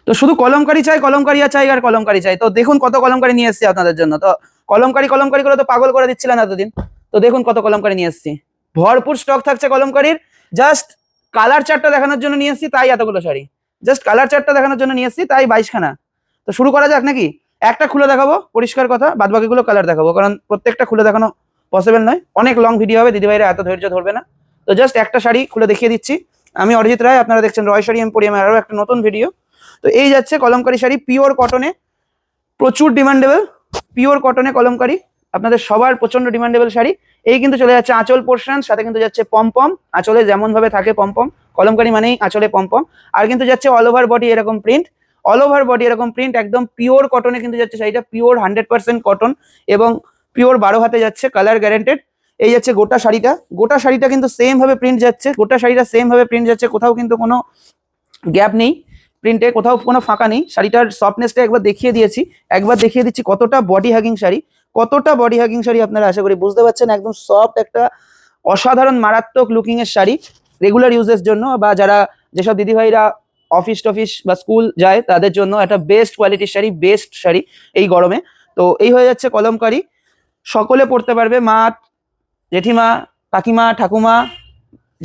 তো শুধু কলমকারি চাই, কলমকারি আর চাই আর কলমকারি চাই। তো দেখুন কত কলমকারি নিয়ে এসেছি আপনাদের জন্য। তো কলমকারি কলমকারি করে তো পাগল করে দিচ্ছিলেন এতদিন, তো দেখুন কত কলমকারি নিয়ে এসেছি। ভরপুর স্টক থাকছে কলমকারির। জাস্ট কালার চার্টটা দেখানোর জন্য নিয়ে এসেছি, তাই এতগুলো শাড়ি। জাস্ট কালার চার্টটা দেখানোর জন্য নিয়ে এসেছি, তাই 22খানা। তো শুরু করা যাক নাকি? একটা খুলে দেখাবো, পরিষ্কার কথা, বাদ বাকিগুলো কালার দেখাবো, কারণ প্রত্যেকটা খুলে দেখানো পসিবল নয়, অনেক লং ভিডিও হবে, দিদিভাইরা এত ধৈর্য ধরবে না। তো জাস্ট একটা শাড়ি খুলে দেখিয়ে দিচ্ছি। আমি অরিজিৎ রায়, আপনারা দেখছেন রয় শাড়ি এম্পোরিয়ামের আরও একটা নতুন ভিডিও। তো এই যাচ্ছে কলমকারি শাড়ি, পিওর কটনে, প্রচুর ডিমান্ডেবল, পিওর কটনে কলমকারি, আপনাদের সবার প্রচন্ড ডিমান্ডেবল শাড়ি। এই কিন্তু চলে যাচ্ছে আঁচল পোর্শন, সাথে কিন্তু যাচ্ছে পমপম, আঁচলে যেমন ভাবে থাকে পমপম, কলমকারি মানেই আঁচলে পমপম। আর কিন্তু যাচ্ছে অল ওভার বডি এরকম প্রিন্ট, অল ওভার বডি এরকম প্রিন্ট, একদম পিওর কটনে কিন্তু যাচ্ছে শাড়িটা, পিওর 100% কটন এবং পিওর 12 হাতে যাচ্ছে, কালার গ্যারেন্টেড। এই যাচ্ছে গোটা শাড়িটা, গোটা শাড়িটা কিন্তু সেম ভাবে প্রিন্ট যাচ্ছে, গোটা শাড়িটা সেম ভাবে প্রিন্ট যাচ্ছে, কোথাও কিন্তু কোনো গ্যাপ নেই প্রিন্টে, কোথাও কোনো ফাঁকা নেই। শাড়িটার সফটনেসটা একবার দেখিয়ে দিয়েছি, একবার দেখিয়ে দিচ্ছি কতটা বডি হাগিং শাড়ি, কতটা বডি হাগিং শাড়ি আপনারা আশা করি বুঝতে পারছেন। একদম সফট একটা অসাধারণ মারাত্মক লুকিং এর শাড়ি, রেগুলার ইউজের জন্য বা যারা যেসব দিদিভাইরা অফিস টফিস বা স্কুল যায় তাদের জন্য একটা বেস্ট কোয়ালিটির শাড়ি, বেস্ট শাড়ি এই গরমে। তো এই হয়ে যাচ্ছে কলমকারি, সকলে পড়তে পারবে, মা, জেঠিমা, কাকিমা, ঠাকুমা,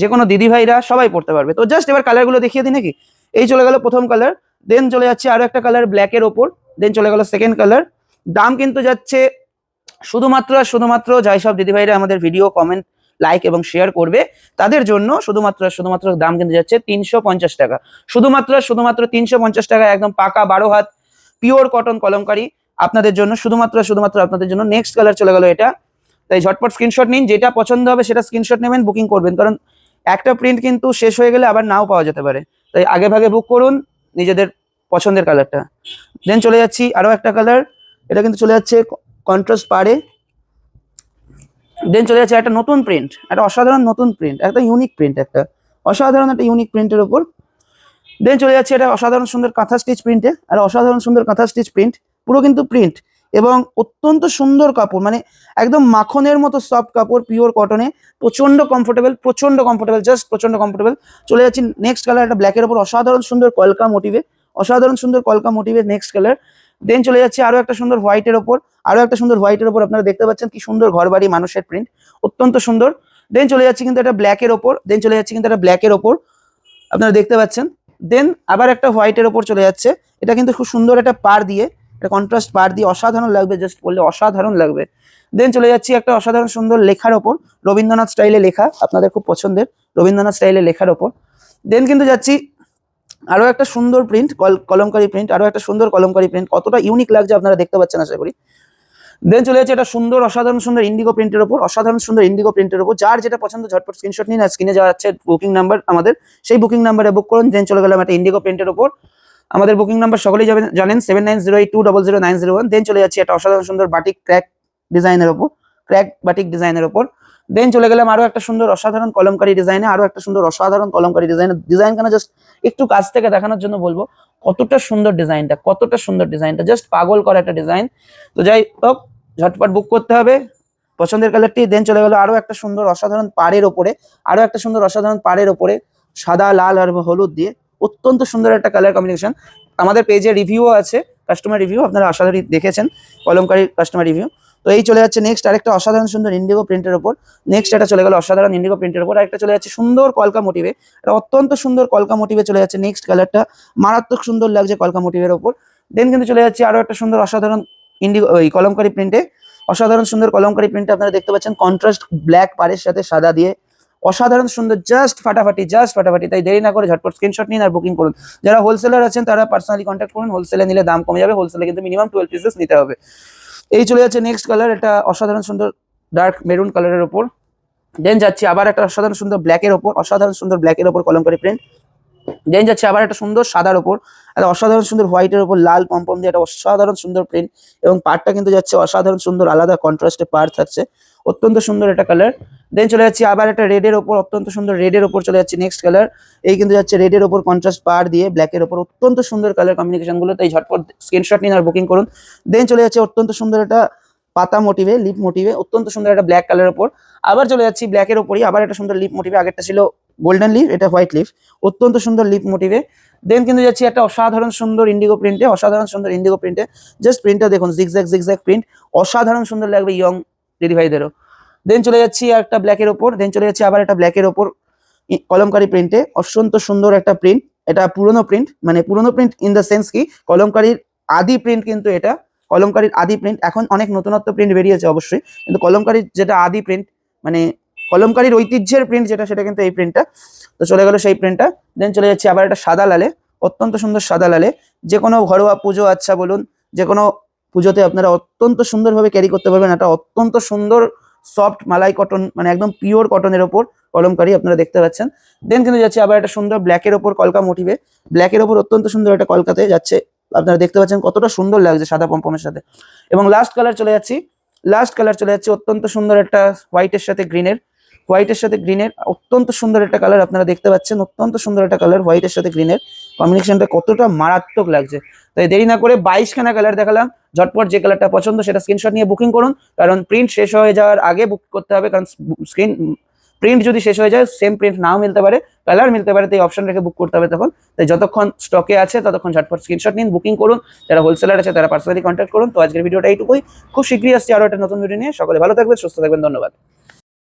যে কোনো দিদিভাইরা সবাই পড়তে পারবে। তো জাস্ট এবার কালারগুলো দেখিয়ে দিই নাকি? এই চলে গেল প্রথম কালার, দেন চলে যাচ্ছে আরো একটা কালার ব্ল্যাকের ওপর, দেন চলে গেল সেকেন্ড কালার। দাম কিন্তু যাচ্ছে শুধুমাত্র আর শুধুমাত্র যাই সব দিদিভাইরা আমাদের ভিডিও কমেন্ট লাইক এবং শেয়ার করবে তাদের জন্য শুধুমাত্র শুধুমাত্র দাম কিন্তু যাচ্ছে 350 টাকা, শুধুমাত্র শুধুমাত্র 350 টাকা, একদম পাকা 12 হাত পিওর কটন কলমকারি আপনাদের জন্য, শুধুমাত্র শুধুমাত্র আপনাদের জন্য। নেক্সট কালার চলে গেল এটা, তাই ঝটপট স্ক্রিনশট নিন, যেটা পছন্দ হবে সেটা স্ক্রিনশট নেবেন, বুকিং করবেন, কারণ একটা প্রিন্ট কিন্তু শেষ হয়ে গেলে আবার নাও পাওয়া যেতে পারে, তাই আগে ভাগে বুক করুন নিজেদের পছন্দের কালারটা। দেন চলে যাচ্ছি আরো একটা কালার, এটা কিন্তু চলে যাচ্ছে কন্ট্রাস্ট পাড়ে। দেন চলে যাচ্ছে একটা নতুন প্রিন্ট, একটা অসাধারণ নতুন প্রিন্ট, একটা ইউনিক প্রিন্ট, একটা অসাধারণ একটা ইউনিক প্রিন্টের উপর। দেন চলে যাচ্ছে এটা অসাধারণ সুন্দর কাঁথা স্টিচ প্রিন্টে, আর অসাধারণ সুন্দর কাঁথা স্টিচ প্রিন্ট, পুরো কিন্তু প্রিন্ট এবং অত্যন্ত সুন্দর কাপড়, মানে একদম মাখনের মতো সফট কাপড়, পিওর কটনে, প্রচন্ড কমফোর্টেবল, প্রচন্ড কমফোর্টেবল, জাস্ট প্রচন্ড কমফোর্টেবল। চলে যাচ্ছি নেক্সট কালার, একটা ব্ল্যাকের উপর অসাধারণ সুন্দর কলকা মোটিভে, অসাধারণ সুন্দর কলকা মোটিভের নেক্সট কালার। দেন চলে যাচ্ছে আরো একটা সুন্দর হোয়াইটের ওপর, আরো একটা সুন্দর হোয়াইটের ওপর, আপনারা দেখতে পাচ্ছেন কি সুন্দর ঘরবাড়ি মানুষের প্রিন্ট, অত্যন্ত সুন্দর। দেন চলে যাচ্ছে কিন্তু একটা ব্ল্যাকের ওপর, দেন চলে যাচ্ছে কিন্তু একটা ব্ল্যাকের ওপর, আপনারা দেখতে পাচ্ছেন। দেন আবার একটা হোয়াইটের ওপর চলে যাচ্ছে, এটা কিন্তু খুব সুন্দর একটা পার দিয়ে, একটা কন্ট্রাস্ট পার দিয়ে অসাধারণ লাগবে, জাস্ট বললে অসাধারণ লাগবে। দেন চলে যাচ্ছি একটা অসাধারণ সুন্দর লেখার ওপর, রবীন্দ্রনাথ স্টাইলে লেখা, আপনাদের খুব পছন্দের রবীন্দ্রনাথ স্টাইলে লেখার ওপর। দেন কিন্তু যাচ্ছি আরো একটা সুন্দর প্রিন্ট, কলমকারি প্রিন্ট, আরো একটা সুন্দর কলমকারি প্রিন্ট, কতটা ইউনিক লাগছে আপনারা দেখতে পাচ্ছেন আশা করি। দেন চলে যাচ্ছে এটা সুন্দর অসাধারণ সুন্দর ইন্ডিগো প্রিন্টের উপর, অসাধারণ সুন্দর ইন্ডিগো প্রিন্টের উপর, যার যেটা পছন্দ ঝটপট স্ক্রিনশট নিন, আর স্ক্রিনে যাওয়া যাচ্ছে বুকিং নাম্বার আমাদের, সেই বুকিং নাম্বারে বুক করুন। দেন চলে গেলাম একটা ইন্ডিগো প্রিন্টের উপর, আমাদের বুকিং নাম্বার সকলেই জানেন 7908200901। দেন চলে যাচ্ছে এটা অসাধারণ সুন্দর বাটিক ক্র্যাক ডিজাইনের উপর, ক্র্যাক বাটিক ডিজাইনের উপর। দেন চলে গেলাম আরো একটা সুন্দর অসাধারণ কলমকারি ডিজাইনে, আরো একটা সুন্দর অসাধারণ কলমকারি ডিজাইনের, ডিজাইন কেন জাস্ট একটু কাছ থেকে দেখানোর জন্য বলবো, কতটা সুন্দর ডিজাইনটা, কতটা সুন্দর ডিজাইনটা, জাস্ট পাগল করা একটা ডিজাইন। তো যাই হোক, ঝটপট বুক করতে হবে পছন্দের কালারটি। দেন চলে গেল আরো একটা সুন্দর অসাধারণ পাড়ের ওপরে, আরো একটা সুন্দর অসাধারণ পাড়ের ওপরে, সাদা লাল আর হলুদ দিয়ে অত্যন্ত সুন্দর একটা কালার কম্বিনেশন। আমাদের পেজে রিভিউ আছে, কাস্টমার রিভিউ, আপনারা আশা করি দেখেছেন কলমকারী কাস্টমার রিভিউ। তো এই চলে যাচ্ছে নেক্সট আরেকটা অসাধারণ সুন্দর ইন্ডিগো প্রিন্টের ওপর, নেক্সট এটা চলে গেল অসাধারণ ইন্ডিগো প্রিন্টের ওপর, আরেকটা চলে যাচ্ছে সুন্দর কলকা মোটিভে, এটা অত্যন্ত সুন্দর কলকা মোটিভে চলে যাচ্ছে নেক্সট কালারটা, মারাত্মক সুন্দর লাগছে কলকা মোটিভের ওপর। দেন কিন্তু চলে যাচ্ছে আরো একটা সুন্দর অসাধারণ ইন্ডিগো ওই কলমকারি প্রিন্টে, অসাধারণ সুন্দর কলমকারি প্রিন্টে, আপনারা দেখতে পাচ্ছেন কন্ট্রাস্ট ব্ল্যাক পাড়ের সাথে সাদা দিয়ে অসাধারণ সুন্দর, জাস্ট ফাটাফাটি, জাস্ট ফাটাফাটি। তাই দেরি না করে ঝটপট স্ক্রিনশট নিন আর বুকিং করুন। যারা হোলসেলার আছেন তারা পার্সোনালি কন্ট্যাক্ট করুন, হোলসেলে নিলে দাম কমে যাবে, হোলসেলে কিন্তু মিনিমাম 12 পিসেস নিতে হবে। এই চলে যাচ্ছে নেক্সট কালার, এটা অসাধারণ সুন্দর ডার্ক মেরুন কালারের ওপর। দেন যাচ্ছি আবার একটা অসাধারণ সুন্দর ব্ল্যাকের ওপর, অসাধারণ সুন্দর ব্ল্যাকের ওপর কলমকারি প্রিন্ট। দেন যাচ্ছে আবার একটা সুন্দর সাদার ওপর, একটা অসাধারণ সুন্দর হোয়াইটের ওপর লাল পম্পম দিয়ে একটা অসাধারণ সুন্দর প্রিন্ট, এবং পাড়টা কিন্তু যাচ্ছে অসাধারণ সুন্দর আলাদা কন্ট্রাস্টে পাড় থাকছে, অত্যন্ত সুন্দর একটা কালার। দেন চলে যাচ্ছি আবার একটা রেডের ওপর, অত্যন্ত সুন্দর রেডের ওপর চলে যাচ্ছে নেক্সট কালার। এই কিন্তু যাচ্ছে রেডের ওপর কন্ট্রাস্ট পাড় দিয়ে ব্ল্যাকের ওপর, অত্যন্ত সুন্দর কালার কম্বিনেশন গুলো, তাই ঝটপট স্ক্রিনশট নিন আর বুকিং করুন। দেন চলে যাচ্ছে অত্যন্ত সুন্দর একটা পাতা মোটিভে, লিপ মোটিভে, অত্যন্ত সুন্দর একটা ব্ল্যাক কালারের ওপর। আবার চলে যাচ্ছি ব্ল্যাকের ওপরই আবার একটা সুন্দর লিপ মোটিভে, আগেরটা ছিল গোল্ডেন লিফ, এটা হোয়াইট লিফ, অত্যন্ত সুন্দর লিফ মোটিভে। দেন কিন্তু যাচ্ছি একটা অসাধারণ সুন্দর ইন্ডিগো প্রিন্টে, অসাধারণ সুন্দর ইন্ডিগো প্রিন্টে। জাস্ট প্রিন্টটা দেখুন, জিগজ্যাগ প্রিন্ট, অসাধারণ সুন্দর লাগবে ইয়ং দিদি ভাইদেরও। দেন চলে যাচ্ছি একটা ব্ল্যাকের ওপর, দেন চলে যাচ্ছি আবার একটা ব্ল্যাকের ওপর কলমকারি প্রিন্টে, অত্যন্ত সুন্দর একটা প্রিন্ট। এটা পুরোনো প্রিন্ট, মানে পুরোনো প্রিন্ট ইন দ্য সেন্স কি কলমকারির আদি প্রিন্ট কিন্তু এটা, কলমকারির আদি প্রিন্ট। এখন অনেক নতুনত্ব প্রিন্ট বেরিয়েছে অবশ্যই, কিন্তু কলমকারির যেটা আদি প্রিন্ট, মানে কলমকারির ঐতিহ্যের প্রিন্ট যেটা, সেটা কিন্তু এই প্রিন্টটা। তো চলে গেল সেই প্রিন্টটা। দেন চলে যাচ্ছি আবার একটা সাদা লালে, অত্যন্ত সুন্দর সাদা লালে। যে কোনো ঘরোয়া পুজো আচ্ছা বলুন, যে কোনো পুজোতে আপনারা অত্যন্ত সুন্দরভাবে ক্যারি করতে পারবেন। একটা অত্যন্ত সুন্দর সফট মালাই কটন, মানে একদম পিওর কটনের ওপর কলমকারি আপনারা দেখতে পাচ্ছেন। দেন কিন্তু যাচ্ছে আবার একটা সুন্দর ব্ল্যাকের ওপর কলকা মোটিভে, ব্ল্যাকের ওপর অত্যন্ত সুন্দর একটা কলকাতে যাচ্ছে, আপনারা দেখতে পাচ্ছেন কতটা সুন্দর লাগছে সাদা পম্পমের সাথে। এবং লাস্ট কালার চলে যাচ্ছি অত্যন্ত সুন্দর একটা হোয়াইটের সাথে গ্রিনের, হোয়াইটের সাথে গ্রিনের অত্যন্ত সুন্দর একটা কালার আপনারা দেখতে পাচ্ছেন, অত্যন্ত সুন্দর একটা কালার হোয়াইটের সাথে গ্রিনের কম্বিনেশনটা কতটা মারাত্মক লাগছে। তাই দেরি না করে 22খানা কালার দেখালাম, ঝটপট যে কালারটা পছন্দ সেটা স্ক্রিনশট নিয়ে বুকিং করুন, কারণ প্রিন্ট শেষ হয়ে যাওয়ার আগে বুক করতে হবে, কারণ প্রিন্ট যদি শেষ হয়ে যায় সেম প্রিন্ট নাও মিলতে পারে, কালার মিলতে পারে, তাই অপশন রেখে বুক করতে হবে তখন। তাই যতক্ষণ স্টকে আছে ততক্ষণ ঝটপট স্ক্রিনশট নিন, বুকিং করুন। যারা হোলসেলার আছে তারা পার্সোনালি কন্ট্যাক্ট করুন। তো আজকের ভিডিওটা এইটুকুই, খুব শীঘ্রই আসছি আরো একটা নতুন ভিডিও নিয়ে। সকলে ভালো থাকবেন, সুস্থ থাকবেন, ধন্যবাদ।